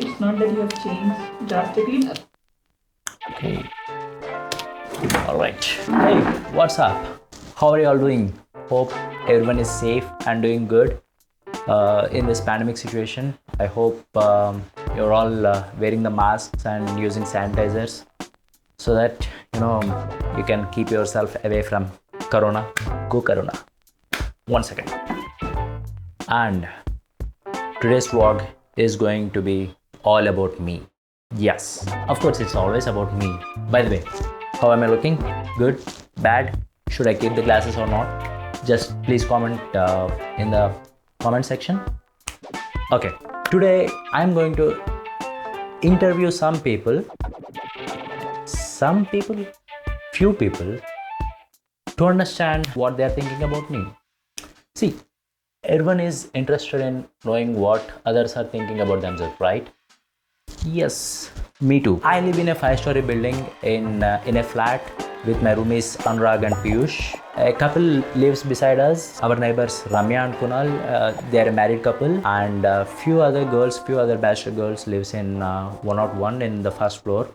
It's not that you have changed drastically. Okay. Alright. Hey, what's up? How are you all doing? Hope everyone is safe and doing good in this pandemic situation. I hope you're all wearing the masks and using sanitizers so that you can keep yourself away from Corona. Go Corona. 1 second. And today's vlog is going to be all about me. Yes, of course, it's always about me. By the way, how am I looking? Good? Bad? Should I keep the glasses or not? Just please comment in the comment section. Okay, today I'm going to interview few people to understand what they are thinking about me. See, everyone is interested in knowing what others are thinking about themselves, right? Yes, me too. I live in a 5-story building in a flat with my roomies Anurag and Piyush. A couple lives beside us. Our neighbors Ramya and Kunal. They are a married couple, and few other bachelor girls lives in 101 in the first floor.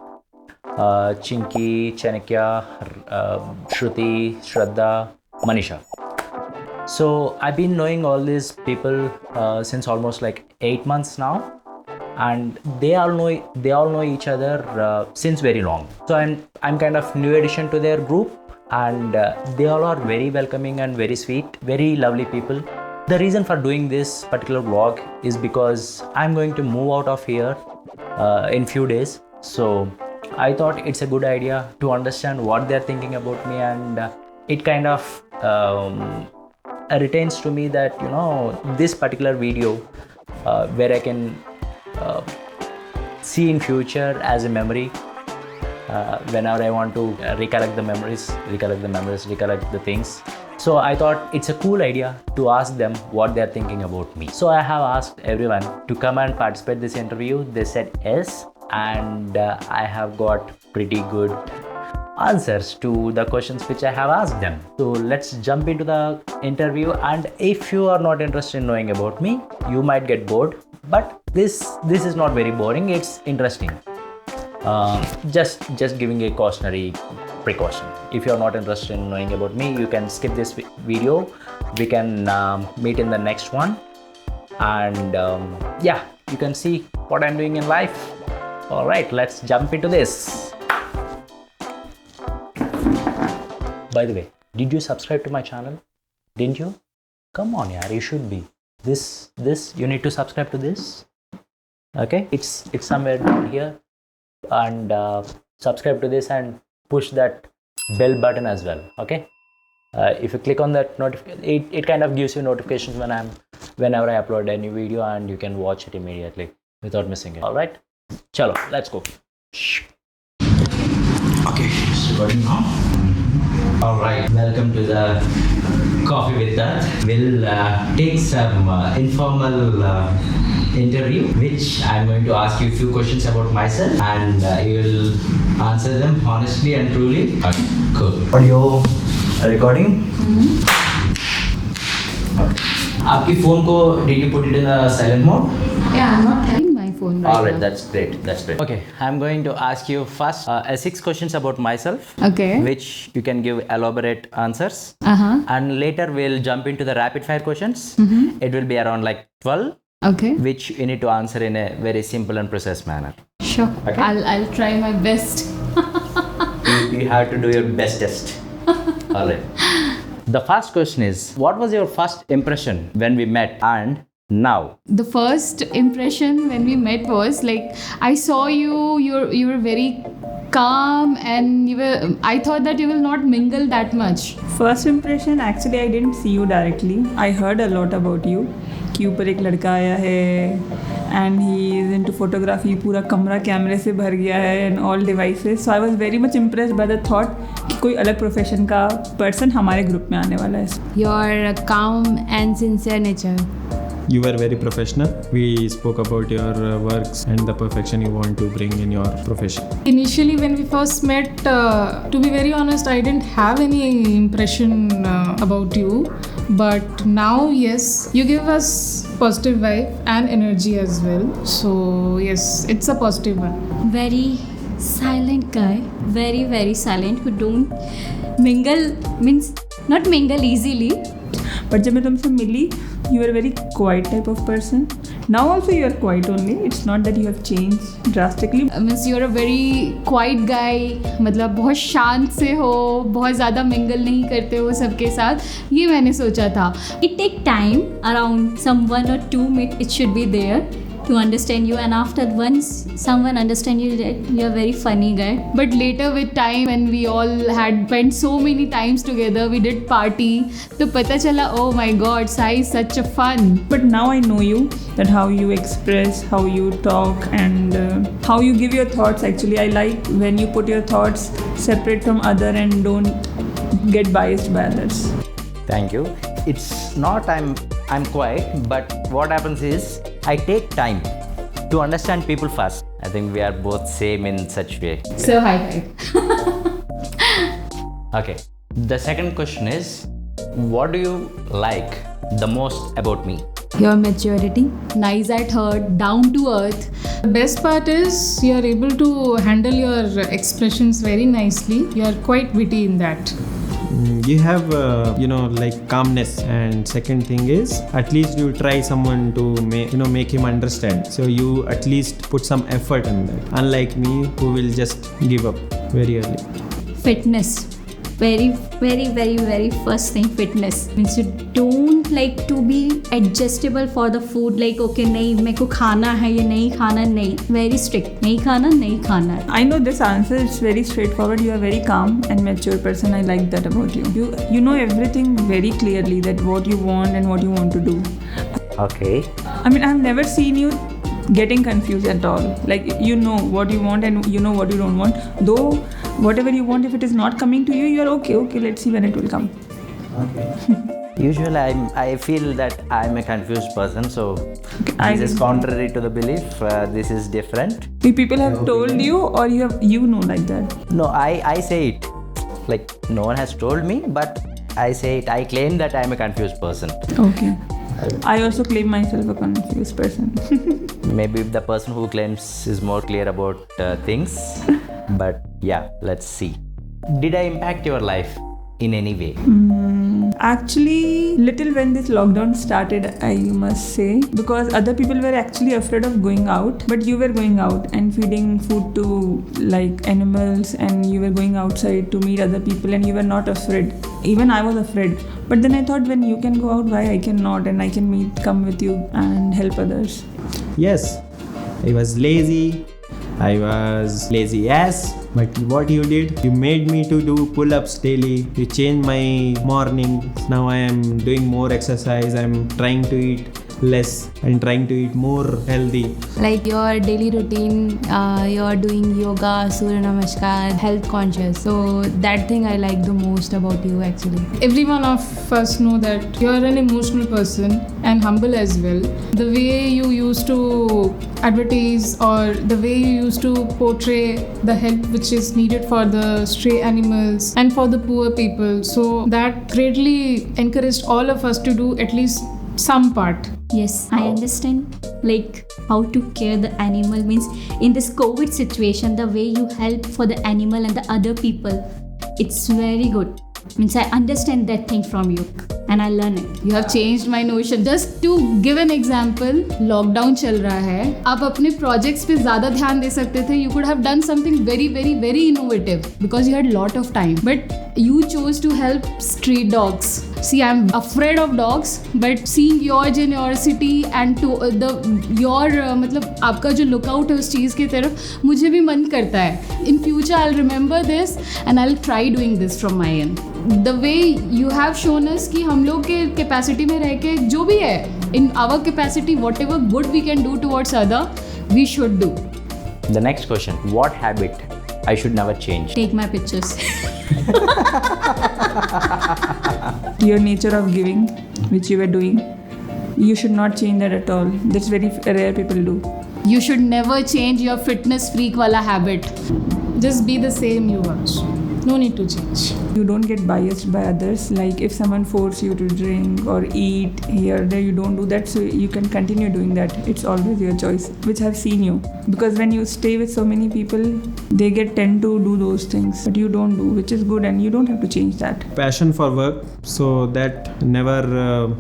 Chinky, Chanakya, Shruti, Shraddha, Manisha. So I've been knowing all these people since almost like 8 months now, and they all know each other since very long. So I'm kind of new addition to their group, and they all are very welcoming and very sweet, very lovely people. The reason for doing this particular vlog is because I'm going to move out of here in few days. So I thought it's a good idea to understand what they're thinking about me, and it kind of retains to me that this particular video where I can see in future as a memory whenever I want to recollect the things. So I thought it's a cool idea to ask them what they're thinking about me. So I have asked everyone to come and participate in this interview. They said yes, and I have got pretty good answers to the questions which I have asked them. So let's jump into the interview, and if you are not interested in knowing about me, you might get bored, but this is not very boring, it's interesting. Just giving a cautionary precaution. If you are not interested in knowing about me, you can skip this video. We can meet in the next one, and yeah, you can see what I'm doing in life. All right, let's jump into this. By the way, did you subscribe to my channel? Didn't you? Come on, yaar, you should be. This you need to subscribe to this. Okay, it's somewhere down here, and subscribe to this and push that bell button as well. Okay, if you click on that notification, it kind of gives you notifications whenever I upload a new video, and you can watch it immediately without missing it. All right, chalo, let's go. Okay, it's recording now. All right, welcome to the Coffee with That. We'll take some informal interview, which I'm going to ask you a few questions about myself, and you will answer them honestly and truly. Okay, cool. Audio recording? Okay. आपकी phone को, did you put it in a silent mode? Yeah, I'm not having my phone right All right, now. that's great. Okay, I'm going to ask you first 6 questions about myself. Okay. Which you can give elaborate answers. And later we'll jump into the rapid fire questions. It will be around like 12. Okay. Which you need to answer in a very simple and precise manner. Sure. Okay. I'll try my best. You have to do your bestest. All right. The first question is, what was your first impression when we met and now? The first impression when we met was like I saw you were very calm, and I thought that you will not mingle that much. First impression, actually I didn't see you directly. I heard a lot about you. कि ऊपर एक लड़का आया है and he is into photography. पूरा कमरा कैमरे से भर गया है and all devices. So I was very much impressed by the thought कि कोई अलग प्रोफेशन का पर्सन हमारे ग्रुप में आने वाला है. Your calm and sincere nature. You were very professional. We spoke about your works and the perfection you want to bring in your profession. Initially, when we first met, to be very honest, I didn't have any impression about you. But now, yes, you give us positive vibe and energy as well. So yes, it's a positive one. Very silent guy, very very silent, who don't mingle, means not mingle easily. But जब मैं तुमसे मिली, you were a very quiet type of person. Now also you are quiet only. It's not that you have changed drastically. Means you are a very quite guy, मतलब बहुत शांत से हो, बहुत ज़्यादा मिंगल नहीं करते हो सबके साथ, ये मैंने सोचा था. It take time, around some 1 or 2 minutes it should be there to understand you, and after once someone understand you that you are very funny guy. But later with time, when we all had spent so many times together, we did party, तो पता चला, oh my god, Sai is such a fun. But now I know you, that how you express, how you talk, and how you give your thoughts. Actually, I like when you put your thoughts separate from other and don't get biased by others. Thank you. It's not I'm quiet, but what happens is I take time to understand people first. I think we are both same in such way. So high five. Okay. The second question is, what do you like the most about me? Your maturity, nice at heart, down to earth. The best part is you are able to handle your expressions very nicely. You are quite witty in that. You have like calmness, and second thing is at least you try someone to make him understand, so you at least put some effort in that, unlike me who will just give up very early. Fitness, very very very very first thing, fitness means you don't like to be adjustable for the food, like okay नहीं मेरे को खाना है, ये नहीं खाना, नहीं, very strict, नहीं खाना, नहीं खाना. I know this answer is very straightforward. You are very calm and mature person. I like that about you. You know everything very clearly, that what you want and what you want to do. Okay. I mean, I've never seen you getting confused at all. Like, you know what you want and you know what you don't want. Though whatever you want, if it is not coming to you, you are okay, let's see when it will come. Usually I feel that I'm a confused person, so I- this is contrary to the belief. This is different. If people have told you, or you know like that. No, I say it. Like, no one has told me, but I say it. I claim that I'm a confused person. Okay. I also claim myself a confused person. Maybe the person who claims is more clear about things. But yeah, let's see. Did I impact your life in any way? Actually, little when this lockdown started, I must say, because other people were actually afraid of going out, but you were going out and feeding food to like animals, and you were going outside to meet other people, and you were not afraid. Even I was afraid, but then I thought, when you can go out, why I cannot? And I can come with you and help others. Yes, I was lazy. I was lazy ass. But what you did, you made me to do pull-ups daily. You changed my morning. Now I am doing more exercise. I'm trying to eat less and trying to eat more healthy. Like your daily routine, you're doing yoga, Surya Namaskar, health conscious. So that thing I like the most about you actually. Every one of us know that you are an emotional person and humble as well. The way you used to advertise, or the way you used to portray the help which is needed for the stray animals and for the poor people, so that greatly encouraged all of us to do at least some part. Yes, I understand like how to care the animal, means in this COVID situation, the way you help for the animal and the other people, it's very good. Means I understand that thing from you and I learn it. You have changed my notion. Just to give an example, lockdown चल रहा है, आप अपने projects पे ज़्यादा ध्यान दे सकते थे. You could have done something very very very innovative because you had lot of time. But you chose to help street dogs. See, I'm afraid of dogs, but seeing your generosity and to your मतलब आपका जो lookout है उस चीज़ की तरफ, मुझे भी मन करता है. In future, I'll remember this and I'll try doing this from my end. The way you have shown us कि हम लोग के capacity में रह के जो भी है, in our capacity, whatever good we can do towards other, we should do. The next question, what habit I should never change? Take my pictures. Your nature of giving, which you were doing, you should not change that at all. That's very rare people do. You should never change your fitness freak wala habit. Just be the same you are. No need to change. You don't get biased by others. Like if someone force you to drink or eat here, there, you don't do that. So you can continue doing that. It's always your choice, which I've seen you. Because when you stay with so many people, they tend to do those things, but you don't do, which is good, and you don't have to change that. Passion for work, so that never,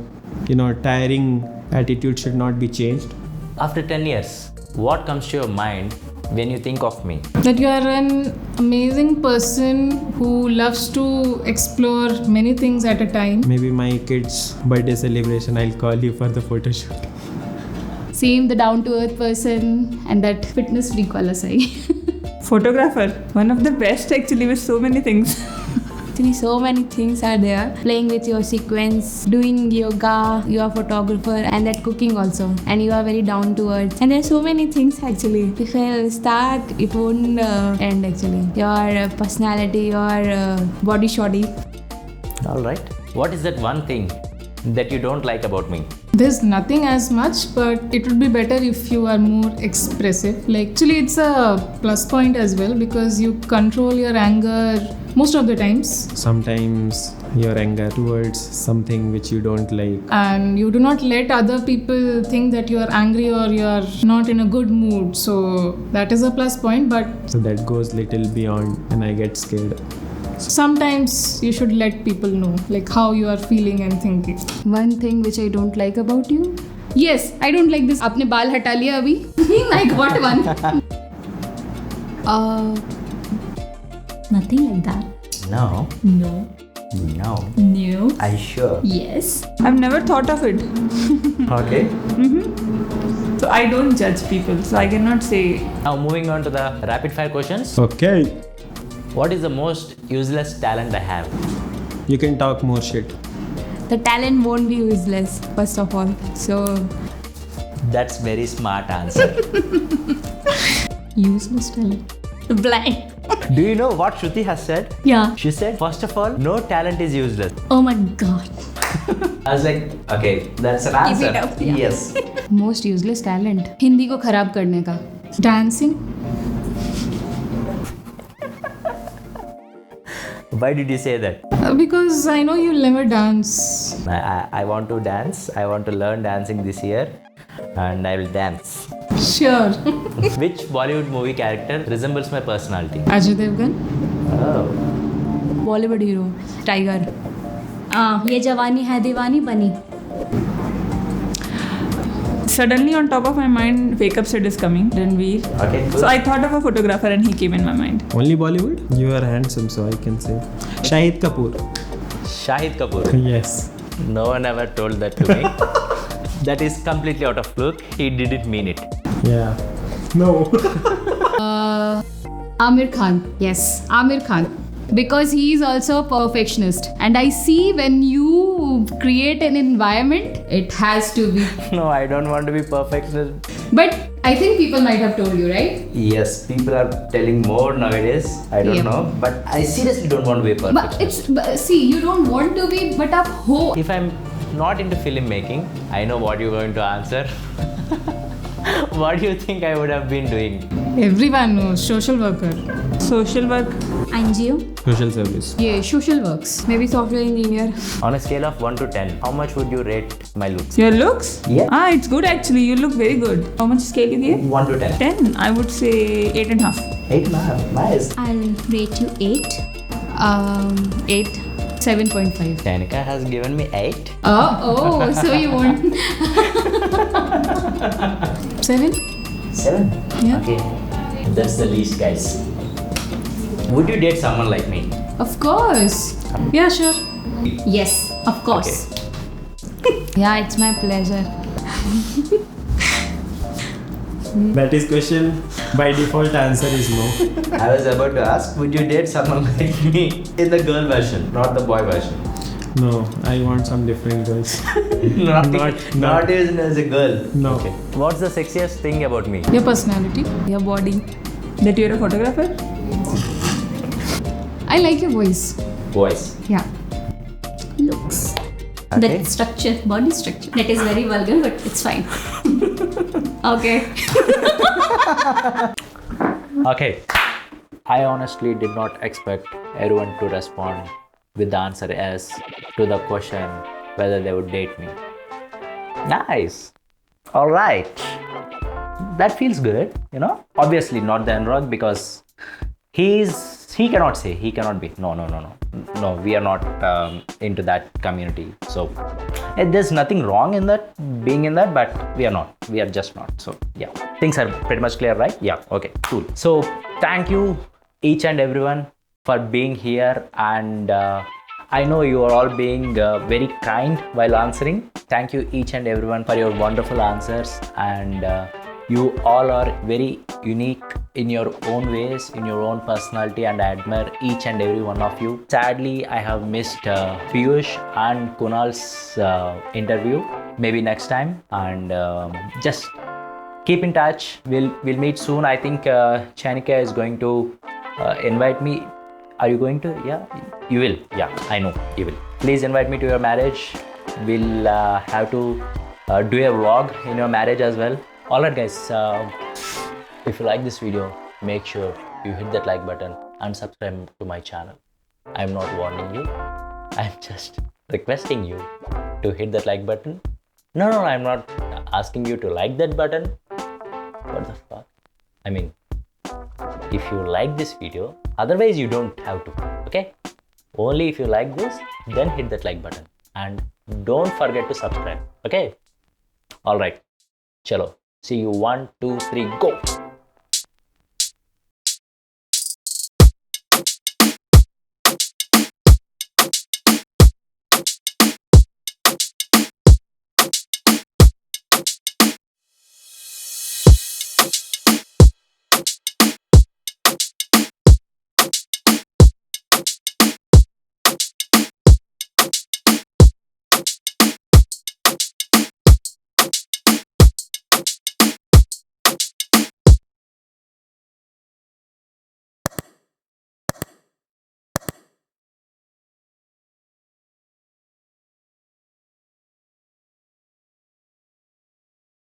tiring attitude should not be changed. After 10 years, what comes to your mind when you think of me? That you are an amazing person who loves to explore many things at a time. Maybe my kid's birthday celebration, I'll call you for the photo shoot. Same, the down to earth person and that fitness freak wala sahi. Photographer, one of the best actually, with so many things. Actually, so many things are there. Playing with your sequence, doing yoga, you are photographer, and that cooking also. And you are very down to earth. And there are so many things actually. If I start, it won't end actually. Your personality, your body shoddy. Alright. What is that one thing that you don't like about me? There's nothing as much, but it would be better if you are more expressive. Like, actually, it's a plus point as well because you control your anger most of the times. Sometimes your anger towards something which you don't like. And you do not let other people think that you are angry or you are not in a good mood. So that is a plus point, but So that goes little beyond and I get scared. sometimes you should let people know like how you are feeling and thinking. One thing which I don't like about you. Yes, I don't like this. आपने बाल हटा लिया अभी? Like what one? Nothing like that. No. No. No. No. Are you sure? Yes. I've never thought of it. Okay. So I don't judge people. So I cannot say. Now moving on to the rapid fire questions. Okay. What is the most useless talent I have? You can talk more shit. The talent won't be useless, first of all. So, That's very smart answer. Useless talent. Blind. Do you know what Shruti has said? Yeah. She said, first of all, no talent is useless. Oh my god. I was like, okay, that's an answer. it up, yeah. Yes. Most useless talent. Hindi को खराब करने का. Dancing. Why did you say that? Because I know you'll never dance. I want to dance. I want to learn dancing this year. And I will dance. Sure. Which Bollywood movie character resembles my personality? Ajay Devgan. Oh. Bollywood hero, Tiger. ये जवानी है दीवानी बनी. Suddenly on top of my mind, Wake Up Sid is coming, Ranveer. Okay, cool. So I thought of a photographer and he came in my mind. Only Bollywood? You are handsome, so I can say. Shahid Kapoor. Shahid Kapoor. Yes. No one ever told that to me. That is completely out of fluke. He didn't mean it. Yeah. No. Amir Khan. Yes, Amir Khan. Because he is also a perfectionist. And I see when you create an environment, it has to be. No, I don't want to be perfectionist. But I think people might have told you, right? Yes, people are telling more nowadays. I don't Yeah. know. But I seriously don't want to be a perfectionist. See, you don't want to be, but up ho. If I'm not into filmmaking, I know what you're going to answer. What do you think I would have been doing? Everyone knows. Social worker. Social work. NGO. Social service. Yeah, social works. Maybe software engineer. On a scale of 1 to 10, how much would you rate my looks? Your looks? Yeah. It's good actually. You look very good. How much scale you gave? 1 to 10. 10. I would say 8.5. 8.5. Nice. I'll rate you 8. 8, 7.5. Danika has given me 8. Oh, so you want 7. 7? Yeah. Okay. That's the least, guys. Would you date someone like me? Of course. Yeah, sure. Yes, of course. Yeah, it's my pleasure. That is question. By default, answer is no. I was about to ask, would you date someone like me in the girl version, not the boy version? No, I want some different girls. Not even as a girl. No. Okay. What's the sexiest thing about me? Your personality. Your body. That you're a photographer? I like your voice. Voice. Yeah. Looks. Okay. That structure, body structure. That is very vulgar, but it's fine. Okay. Okay. I honestly did not expect everyone to respond with the answer yes to the question whether they would date me. Nice. All right. That feels good, you know. Obviously not the Anurag, because he cannot be. No, we are not into that community. So there's nothing wrong in that, being in that, but we are just not. So yeah, things are pretty much clear, right? Yeah, okay, cool. So thank you each and everyone for being here, and I know you are all being very kind while answering. Thank you each and everyone for your wonderful answers, and you all are very unique in your own ways, in your own personality, and I admire each and every one of you. Sadly, I have missed Piyush and Kunal's interview. Maybe next time, and just keep in touch. We'll meet soon. I think Chanika is going to invite me. Are you going to? Yeah, you will. Yeah, I know you will. Please invite me to your marriage. We'll have to do a vlog in your marriage as well. Alright guys, if you like this video, make sure you hit that like button and subscribe to my channel. I'm not warning you, I'm just requesting you to hit that like button. No, I'm not asking you to like that button. What the fuck? I mean, if you like this video, otherwise you don't have to, okay? Only if you like this, then hit that like button. And don't forget to subscribe, okay? Alright, chalo. See you, 1, 2, 3, go!